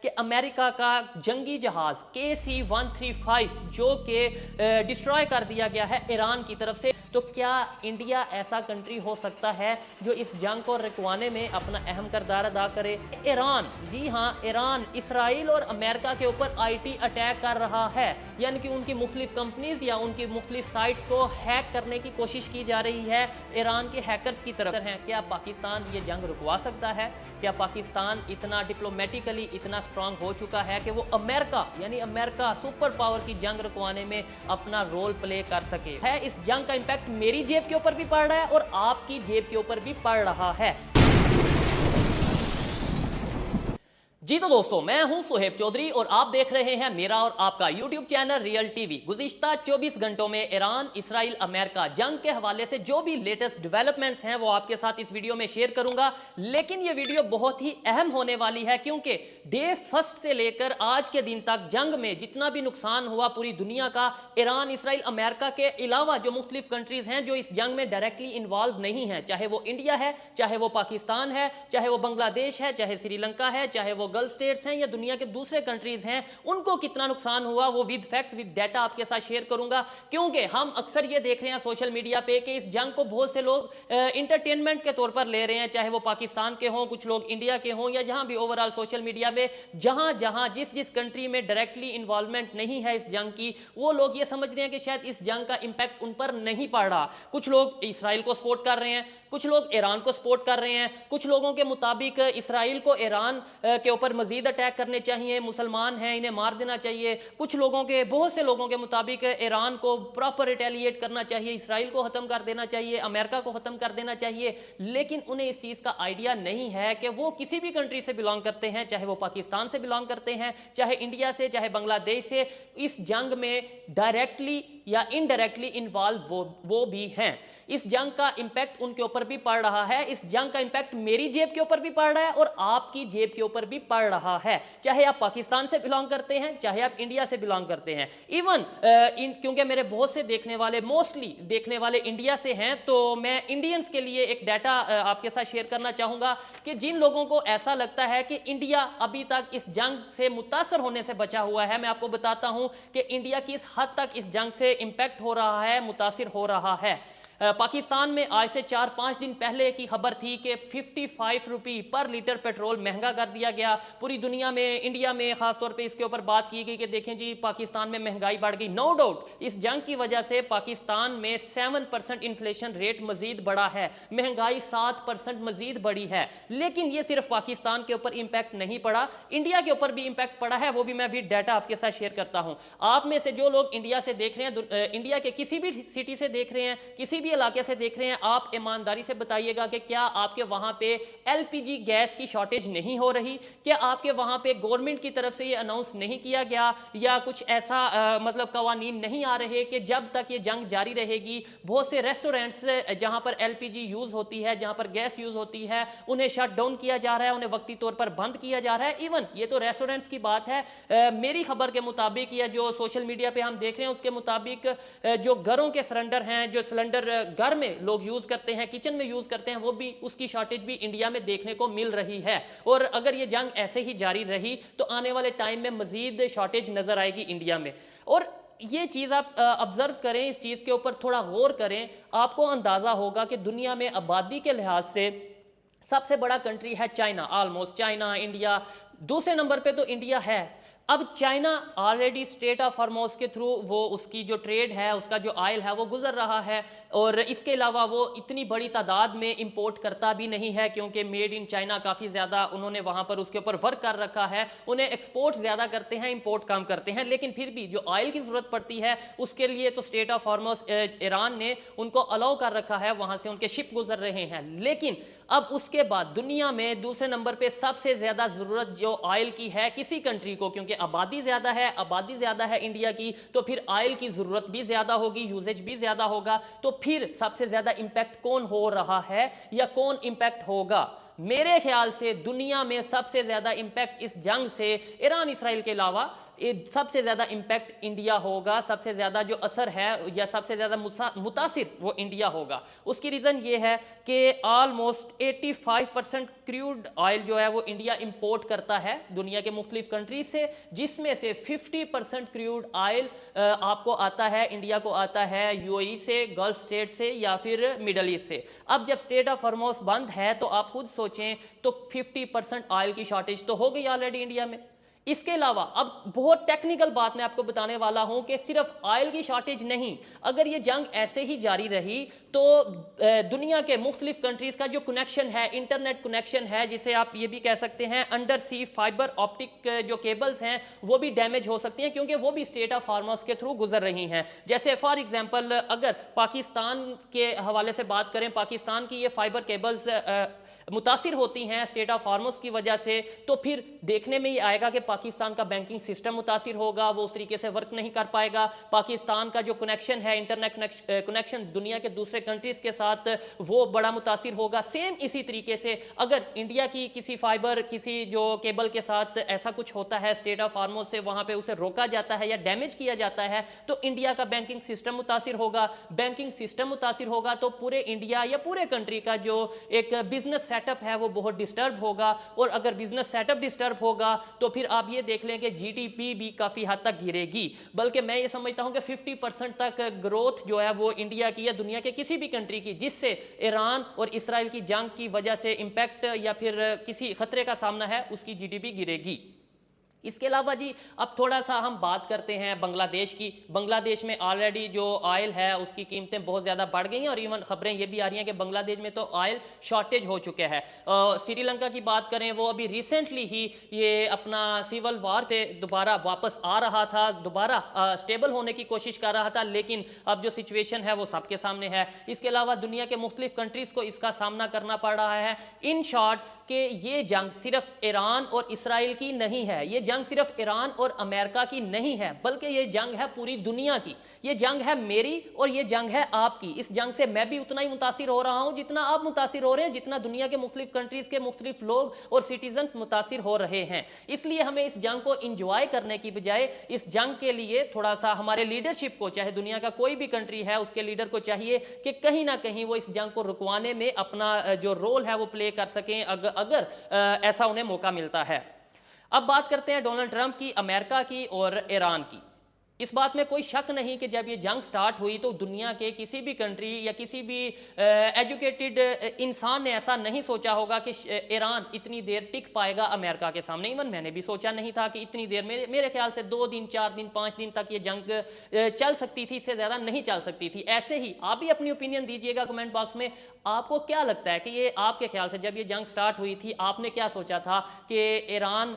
کہ امریکہ کا جنگی جہاز KC-135 جو کہ ڈسٹرائے کر دیا گیا ہے ایران کی طرف سے، تو کیا انڈیا ایسا کنٹری ہو سکتا ہے جو اس جنگ کو رکوانے میں اپنا اہم کردار ادا کرے؟ ایران، جی ہاں، ایران اسرائیل اور امریکہ کے اوپر IT اٹیک کر رہا ہے، یعنی کہ ان کی مختلف کمپنیز یا ان کی مختلف سائٹس کو ہیک کرنے کی کوشش کی جا رہی ہے ایران کے ہیکرز کی طرف ہیں۔ کیا پاکستان یہ جنگ رکوا سکتا ہے؟ کیا پاکستان اتنا ڈپلومیٹیکلی اتنا سٹرانگ ہو چکا ہے کہ وہ امریکہ، یعنی امریکہ سپر پاور کی جنگ رکوانے میں اپنا رول پلے کر سکے؟ ہے اس جنگ کا امپیکٹ میری جیب کے اوپر بھی پڑ رہا ہے اور آپ کی جیب کے اوپر بھی پڑ رہا ہے۔ جی تو دوستو، میں ہوں سہیب چودھری اور آپ دیکھ رہے ہیں میرا اور آپ کا YouTube channel real T V. گزشتہ 24 گھنٹوں میں ایران، اسرائیل، امریکہ جنگ کے حوالے سے جو بھی لیٹسٹ ڈیولپمنٹس ہیں وہ آپ کے ساتھ اس ویڈیو میں شیئر کروں گا، لیکن یہ ویڈیو بہت ہی اہم ہونے والی ہے کیونکہ ڈے فرسٹ سے لے کر آج کے دن تک جنگ میں جتنا بھی نقصان ہوا پوری دنیا کا، ایران، اسرائیل، امریکہ کے علاوہ جو مختلف کنٹریز ہیں جو اس جنگ میں ڈائریکٹلی انوالو نہیں ہیں، چاہے وہ انڈیا ہے، چاہے وہ پاکستان ہے، چاہے وہ بنگلہ دیش ہے، چاہے سری لنکا ہے، چاہے وہ گلف سٹیٹس ہیں یا دنیا کے دوسرے کنٹریز ہیں، ان کو کتنا نقصان ہوا وہ ود فیکٹ ود ڈیٹا آپ کے ساتھ شیئر کروں گا، کیونکہ ہم اکثر یہ دیکھ رہے ہیں سوشل میڈیا پہ کہ اس جنگ کو بہت سے لوگ انٹرٹینمنٹ کے طور پر لے رہے ہیں، چاہے وہ پاکستان کے ہوں، کچھ لوگ انڈیا کے ہوں، یا جہاں بھی اوورال سوشل میڈیا میں جہاں جس کنٹری میں ڈائریکٹلی انوالومنٹ نہیں ہے اس جنگ کی، وہ لوگ یہ سمجھ رہے ہیں کہ شاید اس جنگ کا امپیکٹ ان پر نہیں پڑ رہا۔ کچھ لوگ اسرائیل کو سپورٹ کر رہے ہیں، کچھ لوگ ایران کو سپورٹ کر رہے ہیں، کچھ لوگوں کے مطابق اسرائیل کو ایران کے اوپر مزید اٹیک کرنے چاہیے، مسلمان ہیں انہیں مار دینا چاہیے، کچھ لوگوں کے، بہت سے لوگوں کے مطابق ایران کو پراپر ریٹیلیٹ کرنا چاہیے، اسرائیل کو ختم کر دینا چاہیے، امریکہ کو ختم کر دینا چاہیے، لیکن انہیں اس چیز کا آئیڈیا نہیں ہے کہ وہ کسی بھی کنٹری سے بلانگ کرتے ہیں، چاہے وہ پاکستان سے بلانگ کرتے ہیں، چاہے انڈیا سے، چاہے بنگلہ دیش سے، اس جنگ میں ڈائریکٹلی یا انڈائریکٹلی انوالو وہ بھی ہیں۔ اس جنگ کا امپیکٹ ان کے اوپر بھی پڑ رہا ہے، اس جنگ کا امپیکٹ میری جیب کے اوپر بھی پڑ رہا ہے اور آپ کی جیب کے اوپر بھی پڑ رہا ہے، چاہے آپ پاکستان سے بلانگ کرتے ہیں، چاہے آپ انڈیا سے بلانگ کرتے ہیں۔ ایون کیونکہ میرے بہت سے دیکھنے والے، موسٹلی دیکھنے والے انڈیا سے ہیں، تو میں انڈینز کے لیے ایک ڈیٹا آپ کے ساتھ شیئر کرنا چاہوں گا کہ جن لوگوں کو ایسا لگتا ہے کہ انڈیا ابھی تک اس جنگ سے متاثر ہونے سے بچا ہوا ہے، میں آپ کو بتاتا ہوں کہ انڈیا کس حد تک اس جنگ سے امپیکٹ ہو رہا ہے، متاثر ہو رہا ہے۔ پاکستان میں آج سے 4-5 دن پہلے کی خبر تھی کہ 55 روپی پر لیٹر پیٹرول مہنگا کر دیا گیا پوری دنیا میں، انڈیا میں خاص طور پہ اس کے اوپر بات کی گئی کہ دیکھیں جی پاکستان میں مہنگائی بڑھ گئی۔ نو ڈاؤٹ اس جنگ کی وجہ سے پاکستان میں 7% انفلیشن ریٹ مزید بڑھا ہے، مہنگائی 7% مزید بڑھی ہے، لیکن یہ صرف پاکستان کے اوپر امپیکٹ نہیں پڑا، انڈیا کے اوپر بھی امپیکٹ پڑا ہے، وہ بھی میں بھی ڈیٹا آپ کے ساتھ شیئر کرتا ہوں۔ آپ میں سے جو لوگ انڈیا سے دیکھ رہے ہیں، انڈیا کے کسی بھی سٹی سے دیکھ رہے ہیں، کسی بھی علاقے سے دیکھ رہے ہیں، آپ ایمانداری سے بتائیے گا کہ کیا آپ کے وہاں پہ LPG گیس کی شارٹیج نہیں ہو رہی؟ کیا آپ کے وہاں پہ گورنمنٹ کی طرف سے یہ اناؤنس نہیں کیا گیا یا کچھ ایسا مطلب قوانین نہیں آ رہے کہ جب تک یہ جنگ جاری رہے گی بہت سے ریسٹورینٹس جہاں پر LPG یوز ہوتی ہے، جہاں پر گیس یوز ہوتی ہے، انہیں شٹ ڈاؤن کیا جا رہا ہے، انہیں وقتی طور پر بند کیا جا رہا ہے۔ ایون یہ تو ریسٹورینٹس کی بات ہے، میری خبر کے مطابق یا جو سوشل میڈیا پہ ہم دیکھ رہے ہیں اس کے مطابق جو گھروں کے سلنڈر ہیں، جو سلنڈر گھر میں لوگ یوز کرتے ہیں، کچن میں یوز کرتے ہیں، وہ بھی اس کی شارٹیج بھی انڈیا میں دیکھنے کو مل رہی ہے، اور اگر یہ جنگ ایسے ہی جاری رہی تو آنے والے ٹائم میں مزید شارٹیج نظر آئے گی انڈیا میں۔ اور یہ چیز آپ آبزرو کریں، اس چیز کے اوپر تھوڑا غور کریں، آپ کو اندازہ ہوگا کہ دنیا میں آبادی کے لحاظ سے سب سے بڑا کنٹری ہے چائنا، آلموسٹ چائنا، انڈیا، دوسرے نمبر پہ تو انڈیا ہے۔ اب چائنا آلریڈی اسٹریٹ آف ہارموز کے تھرو وہ اس کی جو ٹریڈ ہے، اس کا جو آئل ہے وہ گزر رہا ہے، اور اس کے علاوہ وہ اتنی بڑی تعداد میں امپورٹ کرتا بھی نہیں ہے کیونکہ میڈ ان چائنا کافی زیادہ انہوں نے وہاں پر اس کے اوپر ورک کر رکھا ہے، انہیں ایکسپورٹ زیادہ کرتے ہیں، امپورٹ کم کرتے ہیں، لیکن پھر بھی جو آئل کی ضرورت پڑتی ہے اس کے لیے تو اسٹریٹ آف ہارموز ایران نے ان کو الاؤ کر رکھا ہے، وہاں سے ان کے شپ گزر رہے ہیں۔ لیکن اب اس کے بعد دنیا میں دوسرے نمبر پہ سب سے زیادہ ضرورت جو آئل کی ہے کسی کنٹری کو، کیونکہ آبادی زیادہ ہے انڈیا کی، تو پھر آئل کی ضرورت بھی زیادہ ہوگی، یوزیج بھی زیادہ ہوگا، تو پھر سب سے زیادہ امپیکٹ کون ہو رہا ہے یا کون امپیکٹ ہوگا؟ میرے خیال سے دنیا میں سب سے زیادہ امپیکٹ اس جنگ سے ایران اسرائیل کے علاوہ सबसे ज़्यादा इम्पैक्ट इंडिया होगा, सबसे ज़्यादा जो असर है या सबसे ज़्यादा मुतासिर वो इंडिया होगा। उसकी रीज़न ये है कि ऑलमोस्ट 85% क्रूड ऑयल जो है वो इंडिया इंपोर्ट करता है दुनिया के मुख्तलिफ कंट्रीज से, जिसमें से 50% क्रूड ऑयल आपको आता है, इंडिया को आता है यूएई से, गल्फ स्टेट से या फिर मिडल ईस्ट से। अब जब स्टेट ऑफ हॉर्मुज़ बंद है तो आप खुद सोचें तो 50% ऑयल की शॉर्टेज तो हो गई ऑलरेडी इंडिया में। इसके अलावा अब बहुत टेक्निकल बात मैं आपको बताने वाला हूं कि सिर्फ ऑयल की शॉर्टेज नहीं, अगर ये जंग ऐसे ही जारी रही तो दुनिया के मुख्तलिफ कंट्रीज का जो कनेक्शन है, इंटरनेट कनेक्शन है, जिसे आप ये भी कह सकते हैं अंडर सी फाइबर ऑप्टिक जो केबल्स हैं वो भी डैमेज हो सकती हैं, क्योंकि वो भी स्टेट ऑफ हॉर्मुज़ के थ्रू गुजर रही हैं। जैसे फॉर एग्जांपल अगर पाकिस्तान के हवाले से बात करें, पाकिस्तान की ये फाइबर केबल्स मुतासिर होती हैं स्टेट ऑफ हॉर्मुज़ की वजह से, तो फिर देखने में ये आएगा कि पाकिस्तान का बैंकिंग सिस्टम मुतासिर होगा, वो उस तरीके से वर्क नहीं कर पाएगा। पाकिस्तान का जो कनेक्शन है, इंटरनेट कनेक्शन दुनिया के दूसरे कंट्रीज के साथ, वो बड़ा मुतासिर होगा। सेम इसी तरीके से अगर इंडिया की किसी फाइबर, किसी जो केबल के साथ ऐसा कुछ होता है स्टेट ऑफ हॉर्मुज़ से, वहां पे उसे रोका जाता है या डैमेज किया जाता है, तो इंडिया का बैंकिंग सिस्टम मुतासिर होगा। बैंकिंग सिस्टम मुतासिर होगा तो पूरे इंडिया या पूरे कंट्री का जो एक बिजनेस सेटअप है वो बहुत डिस्टर्ब होगा, और अगर बिजनेस सेटअप डिस्टर्ब होगा तो फिर आप ये देख लें कि जीडीपी भी काफी हद तक गिरेगी। बल्कि मैं ये समझता हूं कि 50% तक ग्रोथ जो है वो इंडिया की या दुनिया के किसी भी कंट्री की, जिससे ईरान और इसराइल की जंग की वजह से इंपैक्ट या फिर किसी खतरे का सामना है, उसकी जीडीपी गिरेगी। इसके अलावा जी अब थोड़ा सा हम बात करते हैं बांग्लादेश की। बांग्लादेश में ऑलरेडी जो ऑयल है उसकी कीमतें बहुत ज़्यादा बढ़ गई हैं, और इवन खबरें ये भी आ रही हैं कि बांग्लादेश में तो ऑयल शॉर्टेज हो चुका है। श्रीलंका की बात करें, वो अभी रिसेंटली ही ये अपना सिविल वार से दोबारा वापस आ रहा था, दोबारा स्टेबल होने की कोशिश कर रहा था, लेकिन अब जो सिचुएशन है वो सबके सामने है। इसके अलावा दुनिया के मुख्तलिफ कंट्रीज़ को इसका सामना करना पड़ रहा है। इन शॉर्ट कि ये जंग सिर्फ ईरान और इसराइल की नहीं है, ये जंग सिर्फ ईरान और अमेरिका की नहीं है, बल्कि ये जंग है पूरी दुनिया की। ये जंग है मेरी और ये जंग है आपकी। इस जंग से मैं भी उतना ही मुतासिर हो रहा हूं जितना आप मुतासिर हो रहे हैं, जितना दुनिया के मुख्तलिफ कंट्रीज के मुख्तलिफ लोग और सिटीजन मुतासिर हो रहे हैं। इसलिए हमें इस जंग को इंजॉय करने की बजाय इस जंग के लिए थोड़ा सा हमारे लीडरशिप को, चाहे दुनिया का कोई भी कंट्री है उसके लीडर को चाहिए कि कहीं ना कहीं वो इस जंग को रुकवाने में अपना जो रोल है वो प्ले कर सकें, अगर ऐसा उन्हें मौका मिलता है। अब बात करते हैं डोनाल्ड ट्रंप की, अमेरिका की और ईरान की। इस बात में कोई शक नहीं कि जब ये जंग स्टार्ट हुई तो दुनिया के किसी भी कंट्री या किसी भी एजुकेटेड इंसान ने ऐसा नहीं सोचा होगा कि ईरान इतनी देर टिक पाएगा अमेरिका के सामने। इवन मैंने भी सोचा नहीं था कि इतनी देर, मेरे ख्याल से 2 दिन, 4 दिन, 5 दिन तक ये जंग चल सकती थी, इससे ज़्यादा नहीं चल सकती थी। ऐसे ही आप भी अपनी ओपिनियन दीजिएगा कमेंट बॉक्स में, आपको क्या लगता है कि ये आपके ख्याल से जब ये जंग स्टार्ट हुई थी आपने क्या सोचा था कि ईरान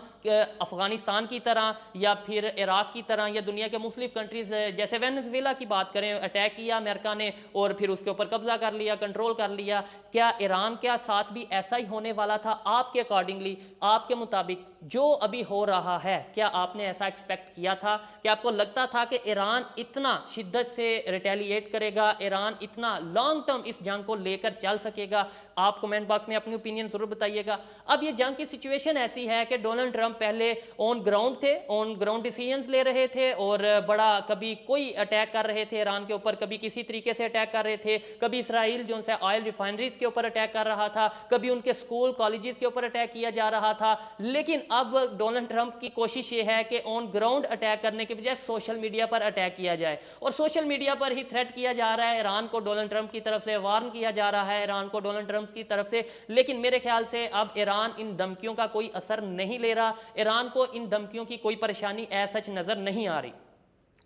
अफगानिस्तान की तरह या फिर इराक की तरह या दुनिया के मुख्तलिफ कंट्रीज जैसे वेनेजुएला की बात करें, अटैक किया अमेरिका ने और फिर उसके ऊपर कब्जा कर लिया, कंट्रोल कर लिया, क्या ईरान के साथ भी ऐसा ही होने वाला था? आपके अकॉर्डिंगली, आपके मुताबिक जो अभी हो रहा है, क्या आपने ऐसा एक्सपेक्ट किया था? क्या आपको लगता था कि ईरान इतना शिद्दत से रिटेलिएट करेगा, ईरान इतना लॉन्ग टर्म इस जंग को लेकर चल सकेगा? आप कमेंट बॉक्स में अपनी ओपिनियन जरूर बताइएगा। अब ये जंग की सिचुएशन ऐसी है कि डोनाल्ड ट्रंप पहले ऑन ग्राउंड थे, ऑन ग्राउंड डिसीजंस ले रहे थे और बड़ा कभी कोई अटैक कर रहे थे ईरान के ऊपर, कभी किसी तरीके से अटैक कर रहे थे, कभी इसराइल जो उनसे ऑयल रिफाइनरीज के ऊपर अटैक कर रहा था, कभी उनके स्कूल कॉलेजेस के ऊपर अटैक किया जा रहा था। लेकिन अब डोनाल्ड ट्रंप की कोशिश ये है कि ऑन ग्राउंड अटैक करने के बजाय सोशल मीडिया पर अटैक किया जाए, और सोशल मीडिया पर ही थ्रेट किया जा रहा है ईरान को, डोनाल्ड ट्रंप की तरफ से वार्न किया जा रहा है ईरान को डोनाल्ड ट्रंप की तरफ से। लेकिन मेरे ख्याल से अब ईरान इन धमकियों का कोई असर नहीं ले रहा, ईरान को इन धमकियों की कोई परेशानी ऐसा नजर नहीं आ रही।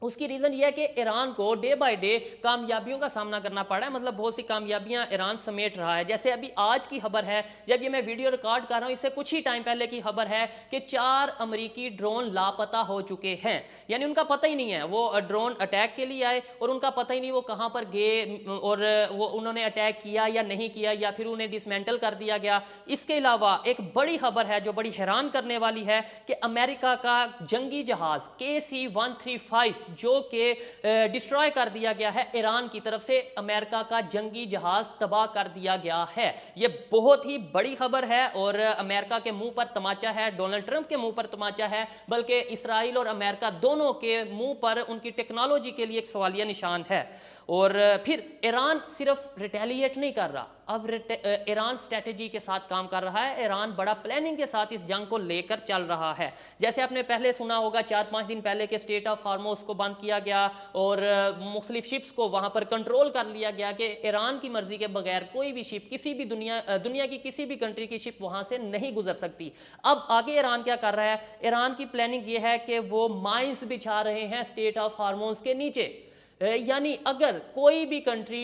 उसकी रीज़न ये है कि ईरान को डे बाय डे कामयाबियों का सामना करना पड़ा है, मतलब बहुत सी कामयाबियां ईरान समेट रहा है। जैसे अभी आज की खबर है, जब ये मैं वीडियो रिकॉर्ड कर रहा हूँ, इससे कुछ ही टाइम पहले की खबर है कि 4 अमेरिकी ड्रोन लापता हो चुके हैं। यानी उनका पता ही नहीं है, वो ड्रोन अटैक के लिए आए और उनका पता ही नहीं वो कहाँ पर गए और वो उन्होंने अटैक किया या नहीं किया, या फिर उन्हें डिसमेंटल कर दिया गया। इसके अलावा एक बड़ी खबर है जो बड़ी हैरान करने वाली है कि अमेरिका का जंगी जहाज KC-135 जो कि डिस्ट्रॉय कर दिया गया है ईरान की तरफ से, अमेरिका का जंगी जहाज तबाह कर दिया गया है। ये बहुत ही बड़ी खबर है और अमेरिका के मुंह पर तमाचा है, डोनाल्ड ट्रंप के मुंह पर तमाचा है, बल्कि इसराइल और अमेरिका दोनों के मुंह पर उनकी टेक्नोलॉजी के लिए एक सवालिया निशान है। और फिर ईरान सिर्फ रिटेलिएट नहीं कर रहा, अब ईरान स्ट्रेटेजी के साथ काम कर रहा है। ईरान बड़ा प्लानिंग के साथ इस जंग को लेकर चल रहा है। जैसे आपने पहले सुना होगा 4-5 दिन पहले के स्टेट ऑफ हार्मोस को बंद किया गया और मुख्तलिफ शिप्स को वहां पर कंट्रोल कर लिया गया कि ईरान की मर्जी के बगैर कोई भी शिप किसी भी दुनिया की किसी भी कंट्री की शिप वहां से नहीं गुजर सकती। अब आगे ईरान क्या कर रहा है? ईरान की प्लानिंग ये है कि वो माइंस बिछा रहे हैं स्टेट ऑफ हार्मोस के नीचे। यानी अगर कोई भी कंट्री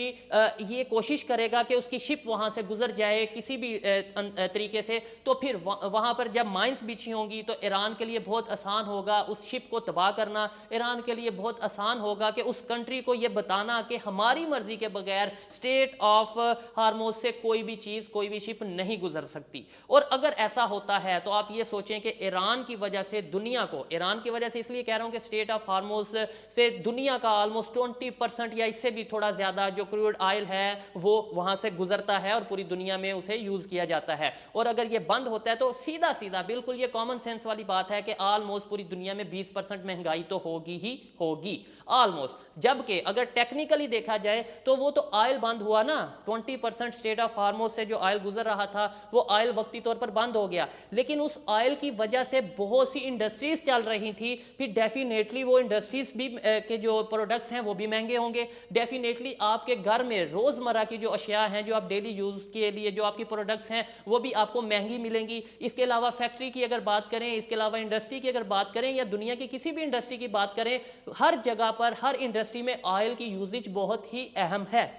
ये कोशिश करेगा कि उसकी शिप वहां से गुजर जाए किसी भी तरीके से, तो फिर वहां पर जब माइंस बिछी होंगी तो ईरान के लिए बहुत आसान होगा उस शिप को तबाह करना। ईरान के लिए बहुत आसान होगा कि उस कंट्री को ये बताना कि हमारी मर्जी के बगैर स्टेट ऑफ हार्मोज से कोई भी चीज़, कोई भी शिप नहीं गुजर सकती। और अगर ऐसा होता है तो आप ये सोचें कि ईरान की वजह से दुनिया को, ईरान की वजह से इसलिए कह रहा हूं कि स्टेट ऑफ हार्मोज से दुनिया का ऑलमोस्ट 20% या इससे भी थोड़ा ज्यादा जो क्रूड ऑयल है वो वहां से गुजरता है और पूरी दुनिया में उसे यूज किया जाता है। और अगर ये बंद होता है तो सीधा सीधा बिल्कुल ये कॉमन सेंस वाली बात है कि ऑलमोस्ट पूरी दुनिया में 20% महंगाई तो होगी ही होगी ऑलमोस्ट। जबकि अगर टेक्निकली देखा जाए तो वो तो ऑयल बंद हुआ ना, 20% स्टेट ऑफ हार्मोज से जो ऑयल गुजर रहा था वो ऑयल वक्ती तौर पर बंद हो गया, लेकिन उस ऑयल की वजह से बहुत सी इंडस्ट्रीज चल रही थी। फिर डेफिनेटली वो इंडस्ट्रीज भी के जो प्रोडक्ट्स हैं वो भी महंगे होंगे। डेफिनेटली आपके घर में रोजमर्रा की जो अशिया हैं, जो आप डेली यूज के लिए जो आपकी प्रोडक्ट्स हैं वो भी आपको महंगी मिलेंगी। इसके अलावा फैक्ट्री की अगर बात करें, इसके अलावा इंडस्ट्री की अगर बात करें या दुनिया की किसी भी इंडस्ट्री की बात करें, हर जगह पर हर इंडस्ट्री में ऑयल की यूजेज बहुत ही अहम है।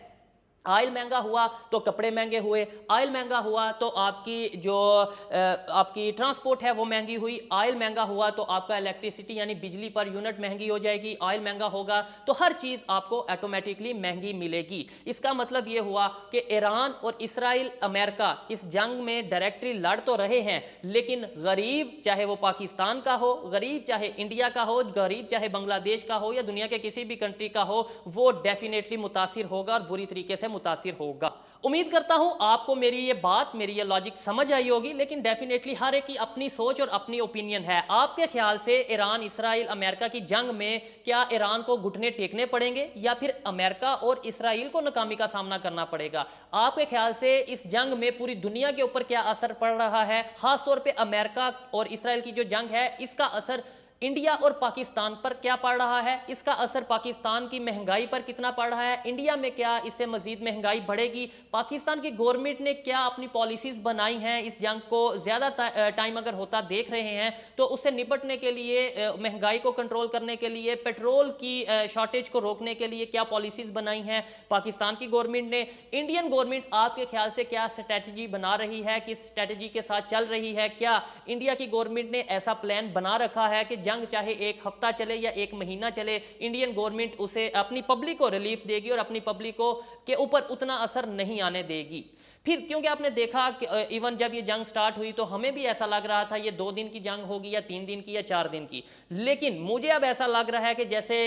ऑयल महंगा हुआ तो कपड़े महंगे हुए, ऑयल महंगा हुआ तो आपकी जो आपकी ट्रांसपोर्ट है वो महंगी हुई, ऑयल महंगा हुआ तो आपका इलेक्ट्रिसिटी यानी बिजली पर यूनिट महंगी हो जाएगी, ऑयल महंगा होगा तो हर चीज़ आपको ऑटोमेटिकली महंगी मिलेगी। इसका मतलब ये हुआ कि ईरान और इसराइल, अमेरिका इस जंग में डायरेक्टली लड़ तो रहे हैं, लेकिन गरीब चाहे वो पाकिस्तान का हो, गरीब चाहे इंडिया का हो, गरीब चाहे बांग्लादेश का हो या दुनिया के किसी भी कंट्री का हो, वो डेफिनेटली मुतासिर होगा और बुरी तरीके से मुतासिर होगा। उम्मीद करता हूं आपको मेरी ये बात, मेरी ये लॉजिक समझ आई होगी, लेकिन डेफिनेटली हर एक की अपनी सोच और अपनी ओपिनियन है। आपके ख्याल से ईरान, इसराइल, अमेरिका की जंग में क्या ईरान को घुटने टेकने पड़ेंगे या फिर अमेरिका और इसराइल को नाकामी का सामना करना पड़ेगा? आपके ख्याल से इस जंग में पूरी दुनिया के ऊपर क्या असर पड़ रहा है? खासतौर पर अमेरिका और इसराइल की जो जंग है इसका असर इंडिया और पाकिस्तान पर क्या पड़ रहा है? इसका असर पाकिस्तान की महंगाई पर कितना पड़ रहा है? इंडिया में क्या इससे मजीद महंगाई बढ़ेगी? पाकिस्तान की गवर्नमेंट ने क्या अपनी पॉलिसीज बनाई हैं? इस जंग को ज़्यादा टाइम अगर होता देख रहे हैं तो उससे निपटने के लिए, महंगाई को कंट्रोल करने के लिए, पेट्रोल की शॉर्टेज को रोकने के लिए क्या पॉलिसीज बनाई हैं पाकिस्तान की गवर्नमेंट ने? इंडियन गवर्नमेंट आपके ख्याल से क्या स्ट्रैटेजी बना रही है, किस स्ट्रैटेजी के साथ चल रही है? क्या इंडिया की गवर्नमेंट ने ऐसा प्लान बना रखा है कि जंग चाहे एक हफ्ता चले या एक महीना चले, इंडियन गवर्नमेंट उसे अपनी पब्लिक को रिलीफ देगी और अपनी पब्लिक को के ऊपर उतना असर नहीं आने देगी? फिर क्योंकि आपने देखा कि इवन जब ये जंग स्टार्ट हुई तो हमें भी ऐसा लग रहा था ये 2 दिन की जंग होगी या 3 दिन की या 4 दिन की, लेकिन मुझे अब ऐसा लग रहा है कि जैसे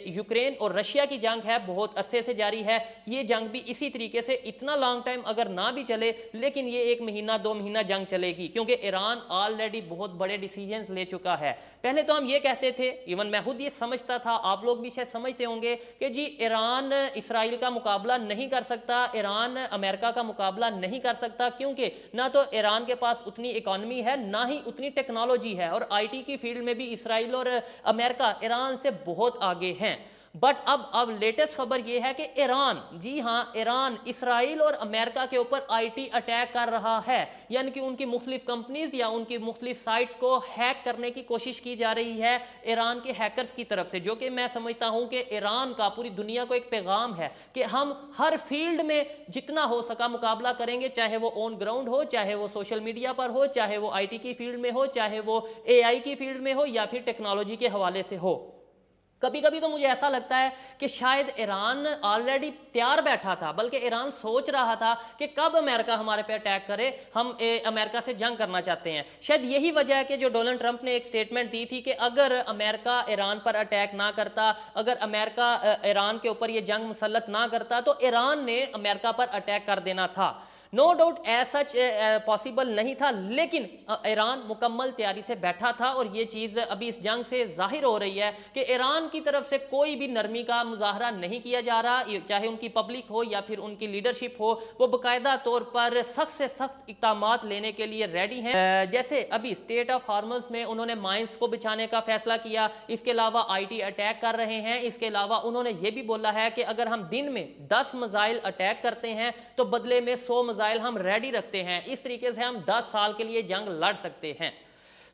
यूक्रेन और रशिया की जंग है बहुत अरसे से जारी है, ये जंग भी इसी तरीके से इतना लॉन्ग टाइम अगर ना भी चले लेकिन ये 1 महीना 2 महीना जंग चलेगी, क्योंकि ईरान ऑलरेडी बहुत बड़े डिसीजन ले चुका है। पहले तो हम ये कहते थे, इवन मैं खुद ये समझता था, आप लोग भी शायद समझते होंगे कि जी ईरान इसराइल का मुकाबला नहीं कर सकता, ईरान अमेरिका का मुकाबला नहीं कर सकता, क्योंकि ना तो ईरान के पास उतनी इकोनॉमी है ना ही उतनी टेक्नोलॉजी है, और आईटी की फील्ड में भी इसराइल और अमेरिका ईरान से बहुत आगे हैं। बट अब लेटेस्ट खबर यह है कि ईरान, जी हां, ईरान इसराइल और अमेरिका के ऊपर आईटी अटैक कर रहा है, यानी कि उनकी मुख्तलिफ कंपनीज या उनकी मुख्तलिफ साइट्स को हैक करने की कोशिश की जा रही है ईरान के हैकर्स की तरफ से, जो कि मैं समझता हूं कि ईरान का पूरी दुनिया को एक पैगाम है कि हम हर फील्ड में जितना हो सका मुकाबला करेंगे, चाहे वो ऑन ग्राउंड हो, चाहे वो सोशल मीडिया पर हो, चाहे वो आईटी की फील्ड में हो, चाहे वो एआई की फील्ड में हो या फिर टेक्नोलॉजी के हवाले से हो। कभी कभी तो मुझे ऐसा लगता है कि शायद ईरान ऑलरेडी तैयार बैठा था, बल्कि ईरान सोच रहा था कि कब अमेरिका हमारे पे अटैक करे, हम अमेरिका से जंग करना चाहते हैं। शायद यही वजह है कि जो डोनाल्ड ट्रंप ने एक स्टेटमेंट दी थी कि अगर अमेरिका ईरान पर अटैक ना करता, अगर अमेरिका ईरान के ऊपर ये जंग मुसल्लत ना करता, तो ईरान ने अमेरिका पर अटैक कर देना था। No doubt as such possible नहीं था, लेकिन ईरान मुकम्मल तैयारी से बैठा था और ये चीज़ अभी इस जंग से जाहिर हो रही है कि ईरान की तरफ से कोई भी नरमी का मुजाहरा नहीं किया जा रहा, चाहे उनकी पब्लिक हो या फिर उनकी लीडरशिप हो, वो बाकायदा तौर पर सख्त से सख्त इक़दामात लेने के लिए रेडी हैं। जैसे अभी स्टेट ऑफ हॉर्मुज़ में उन्होंने माइंस को बचाने का फैसला किया, इसके अलावा IT अटैक कर रहे हैं, इसके अलावा उन्होंने ये भी बोला है कि अगर हम दिन में 10 मिसाइल अटैक करते हैं तो बदले में 100 मिसाइल हम रेडी रखते हैं। इस तरीके से हम 10 साल के लिए जंग लड़ सकते हैं।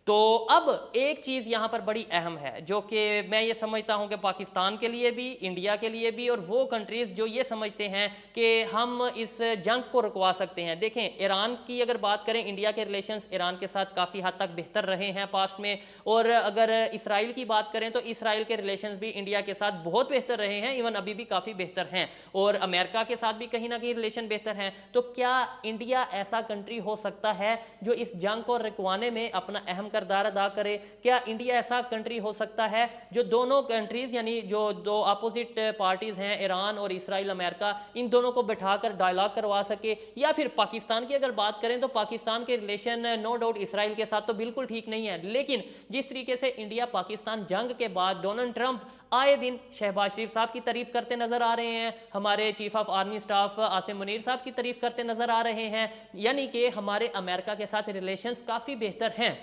तो अब एक चीज़ यहाँ पर बड़ी अहम है, जो कि मैं ये समझता हूँ कि पाकिस्तान के लिए भी, इंडिया के लिए भी, और वो कंट्रीज़ जो ये समझते हैं कि हम इस जंग को रुकवा सकते हैं। देखें, ईरान की अगर बात करें, इंडिया के रिलेशंस ईरान के साथ काफ़ी हद तक बेहतर रहे हैं पास्ट में, और अगर इसराइल की बात करें तो इसराइल के रिलेशंस भी इंडिया के साथ बहुत बेहतर रहे हैं, इवन अभी भी काफ़ी बेहतर हैं, और अमेरिका के साथ भी कहीं ना कहीं रिलेशन बेहतर हैं। तो क्या इंडिया ऐसा कंट्री हो सकता है जो इस जंग को रुकवाने में अपना अहम किरदार अदा करे? क्या इंडिया ऐसा कंट्री हो सकता है जो दोनों कंट्रीज, यानी जो दो अपोजिट पार्टीज हैं, ईरान और इसराइल अमेरिका, इन दोनों को बिठाकर डायलॉग करवा सके? या फिर पाकिस्तान की अगर बात करें तो पाकिस्तान के रिलेशन नो डाउट इसराइल के साथ तो बिल्कुल ठीक नहीं है, लेकिन जिस तरीके से इंडिया पाकिस्तान जंग के बाद डोनाल्ड ट्रंप आए दिन शहबाज शरीफ साहब की तारीफ करते नजर आ रहे हैं, हमारे chief of army staff Asim Munir साहब की तारीफ करते नजर आ रहे हैं, यानी कि हमारे अमेरिका के साथ रिलेशंस काफ़ी बेहतर हैं।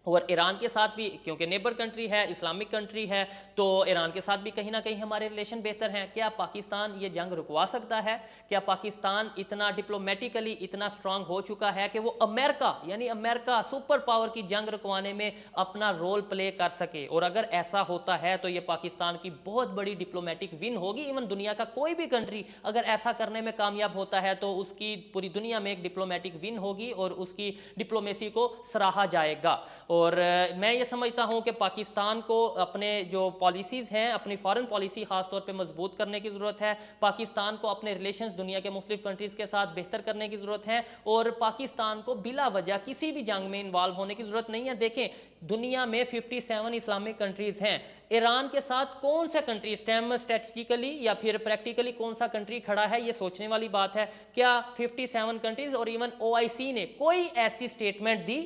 और ईरान के साथ भी, क्योंकि नेबर कंट्री है, इस्लामिक कंट्री है, तो ईरान के साथ भी कहीं ना कहीं हमारे रिलेशन बेहतर हैं। क्या पाकिस्तान ये जंग रुकवा सकता है? क्या पाकिस्तान इतना डिप्लोमेटिकली इतना स्ट्रांग हो चुका है कि वो अमेरिका, यानी अमेरिका सुपर पावर की जंग रुकवाने में अपना रोल प्ले कर सके? और अगर ऐसा होता है तो ये पाकिस्तान की बहुत बड़ी डिप्लोमेटिक विन होगी। इवन दुनिया का कोई भी कंट्री अगर ऐसा करने में कामयाब होता है तो उसकी पूरी दुनिया में एक डिप्लोमेटिक विन होगी और उसकी डिप्लोमेसी को सराहा जाएगा। और मैं ये समझता हूँ कि पाकिस्तान को अपने जो पॉलिसीज़ हैं, अपनी फॉरेन पॉलिसी ख़ास तौर पे मजबूत करने की ज़रूरत है। पाकिस्तान को अपने रिलेशंस दुनिया के मुख्तलिफ कंट्रीज़ के साथ बेहतर करने की ज़रूरत है, और पाकिस्तान को बिला वजह किसी भी जंग में इन्वॉल्व होने की ज़रूरत नहीं है। देखें, दुनिया में 57 इस्लामिक कंट्रीज़ हैं, ईरान के साथ कौन सा कंट्री स्ट्रेटजिकली या फिर प्रैक्टिकली कौन सा कंट्री खड़ा है, ये सोचने वाली बात है। क्या 57 कंट्रीज़ और इवन OIC ने कोई ऐसी स्टेटमेंट दी?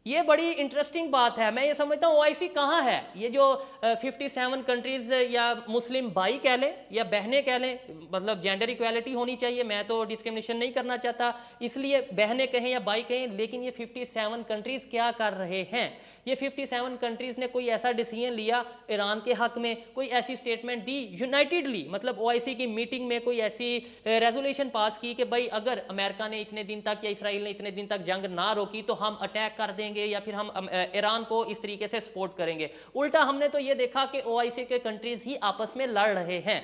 ये बड़ी इंटरेस्टिंग बात है। मैं ये समझता हूँ OIC कहाँ है? ये जो 57 कंट्रीज़ या मुस्लिम भाई कह लें या बहनें कह लें, मतलब जेंडर इक्वालिटी होनी चाहिए, मैं तो डिस्क्रिमिनेशन नहीं करना चाहता, इसलिए बहनें कहें या भाई कहें, लेकिन ये 57 कंट्रीज़ क्या कर रहे हैं? ये 57 कंट्रीज़ ने कोई ऐसा डिसीजन लिया ईरान के हक में, कोई ऐसी स्टेटमेंट दी यूनाइटेडली, मतलब OIC की मीटिंग में कोई ऐसी रेजोल्यूशन पास की कि भाई अगर अमेरिका ने इतने दिन तक या इसराइल ने इतने दिन तक जंग ना रोकी तो हम अटैक कर देंगे या फिर हम ईरान को इस तरीके से सपोर्ट करेंगे? उल्टा हमने तो ये देखा कि OIC के कंट्रीज़ ही आपस में लड़ रहे हैं।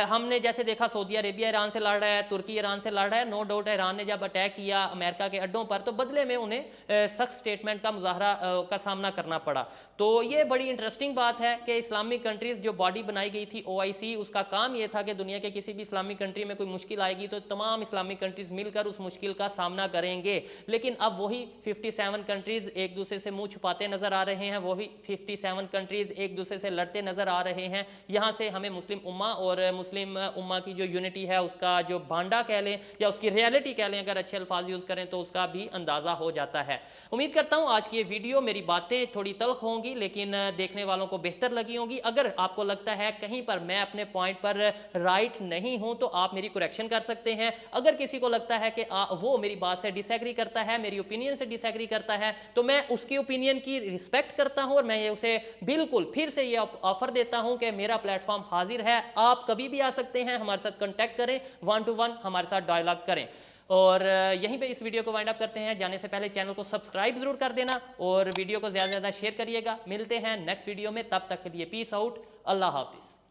हमने जैसे देखा सऊदी अरेबिया ईरान से लड़ रहा है, तुर्की ईरान से लड़ रहा है। नो डाउट ईरान ने जब अटैक किया अमेरिका के अड्डों पर तो बदले में उन्हें सख्त स्टेटमेंट का मुजाहरा का सामना करना पड़ा। तो ये बड़ी इंटरेस्टिंग बात है कि इस्लामिक कंट्रीज़ जो बॉडी बनाई गई थी OIC, उसका काम ये था कि दुनिया के किसी भी इस्लामिक कंट्री में कोई मुश्किल आएगी तो तमाम इस्लामिक कंट्रीज़ मिलकर उस मुश्किल का सामना करेंगे। लेकिन अब वही 57 कंट्रीज़ एक दूसरे से मुँह छुपाते नज़र आ रहे हैं, वही 57 कंट्रीज़ एक दूसरे से लड़ते नज़र आ रहे हैं। यहाँ से हमें मुस्लिम उम्मा और मुस्लिम उम्मा की जो यूनिटी है, उसका जो भांडा कह लें या उसकी रियलिटी कह लें, अगर अच्छे अल्फाज यूज़ करें तो उसका भी अंदाज़ा हो जाता है। उम्मीद करता हूँ आज की ये वीडियो, मेरी बातें थोड़ी तल्ख होंगी लेकिन देखने वालों को बेहतर लगी होंगी। अगर आपको लगता है कहीं पर मैं अपने पॉइंट पर राइट नहीं हूँ तो आप मेरी करेक्शन कर सकते हैं। अगर किसी को लगता है कि वो मेरी बात से डिसएग्री करता है, मेरी ओपिनियन से डिसएग्री करता है, तो मैं उसकी ओपिनियन की रिस्पेक्ट करता हूँ और मैं ये उसे बिल्कुल फिर से ये ऑफर देता हूँ कि मेरा प्लेटफॉर्म हाजिर है, आप कभी भी आ सकते हैं, हमारे साथ कांटेक्ट करें, 1 to 1 हमारे साथ डायलॉग करें। और यहीं पे इस वीडियो को वाइंड अप करते हैं। जाने से पहले चैनल को सब्सक्राइब जरूर कर देना और वीडियो को ज़्यादा से ज़्यादा शेयर करिएगा। मिलते हैं नेक्स्ट वीडियो में, तब तक के लिए पीस आउट, अल्लाह हाफिज़।